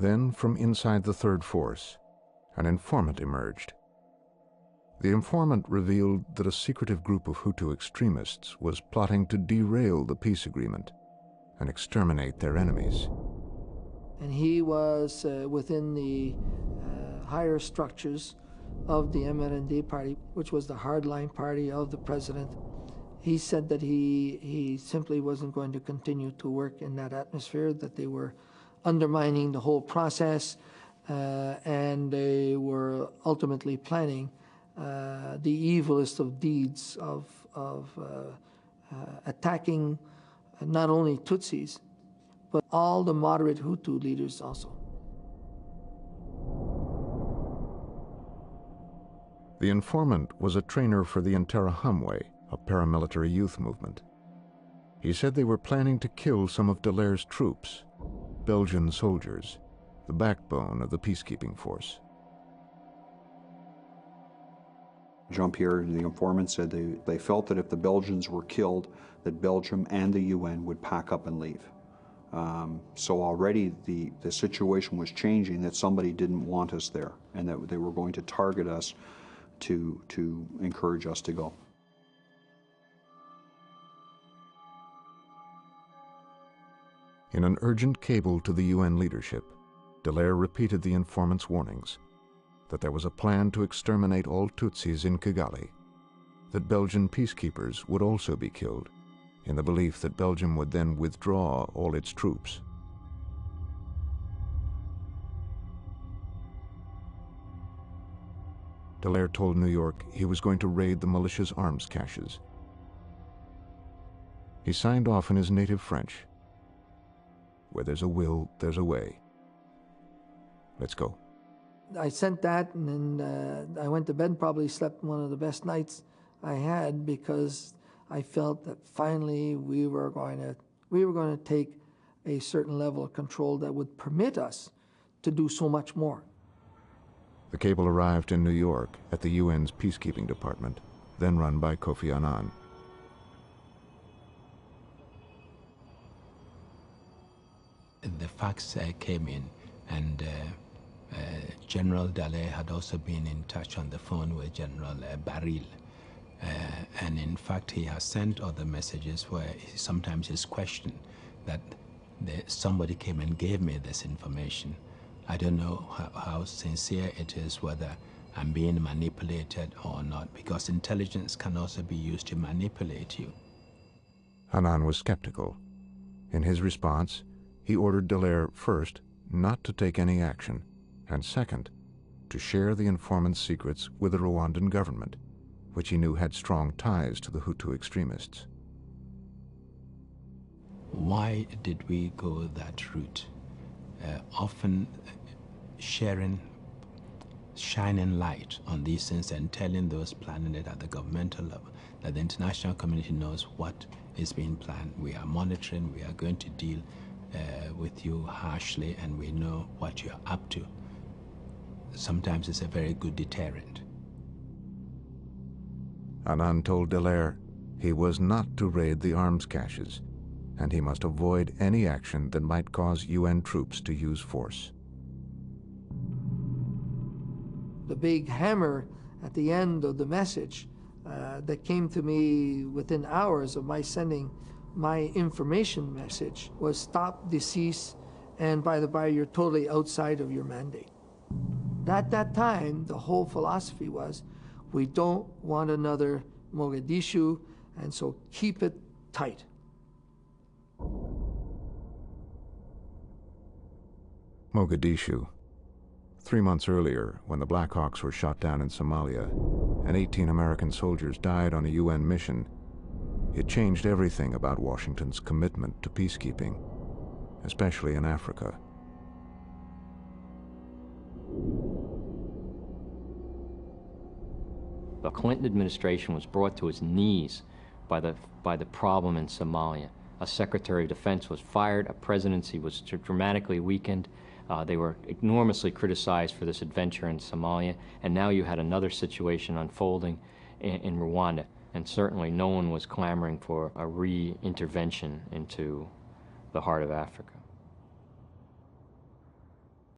Then, from inside the Third Force, an informant emerged. The informant revealed that a secretive group of Hutu extremists was plotting to derail the peace agreement and exterminate their enemies. And he was within the higher structures of the MRND party, which was the hardline party of the president. He said that he simply wasn't going to continue to work in that atmosphere, that they were undermining the whole process, and they were ultimately planning the evilest of deeds of attacking not only Tutsis, but all the moderate Hutu leaders also. The informant was a trainer for the Interahamwe, a paramilitary youth movement. He said they were planning to kill some of Dallaire's troops, Belgian soldiers, the backbone of the peacekeeping force. Jean-Pierre, the informant, said they felt that if the Belgians were killed, that Belgium and the UN would pack up and leave. So already the situation was changing, that somebody didn't want us there, and that they were going to target us to encourage us to go. In an urgent cable to the UN leadership, Dallaire repeated the informant's warnings that there was a plan to exterminate all Tutsis in Kigali, that Belgian peacekeepers would also be killed, in the belief that Belgium would then withdraw all its troops. Dallaire told New York he was going to raid the militia's arms caches. He signed off in his native French. Where there's a will, there's a way. Let's go. I sent that, and then I went to bed and probably slept one of the best nights I had, because I felt that finally we were going to take a certain level of control that would permit us to do so much more. The cable arrived in New York at the UN's peacekeeping department, then run by Kofi Annan. The fax came in, and General Dallaire had also been in touch on the phone with General Baril. And in fact, he has sent other messages where sometimes he's questioned that somebody came and gave me this information. I don't know how sincere it is, whether I'm being manipulated or not, because intelligence can also be used to manipulate you. Annan was skeptical. In his response, he ordered Dallaire, first, not to take any action, and second, to share the informant's secrets with the Rwandan government, which he knew had strong ties to the Hutu extremists. Why did we go that route? Often shining light on these things and telling those planning it at the governmental level that the international community knows what is being planned. We are monitoring, we are going to deal with you harshly, and we know what you're up to. Sometimes it's a very good deterrent. Annan told Dallaire he was not to raid the arms caches, and he must avoid any action that might cause UN troops to use force. The big hammer at the end of the message that came to me within hours of my sending my information message was stop, decease, and by the by, you're totally outside of your mandate. At that time, the whole philosophy was, we don't want another Mogadishu, and so keep it tight. Mogadishu. 3 months earlier, when the Black Hawks were shot down in Somalia, and 18 American soldiers died on a UN mission, it changed everything about Washington's commitment to peacekeeping, especially in Africa. The Clinton administration was brought to its knees by the problem in Somalia. A Secretary of Defense was fired, a presidency was dramatically weakened, they were enormously criticized for this adventure in Somalia, and now you had another situation unfolding in Rwanda, and certainly no one was clamoring for a re-intervention into the heart of Africa.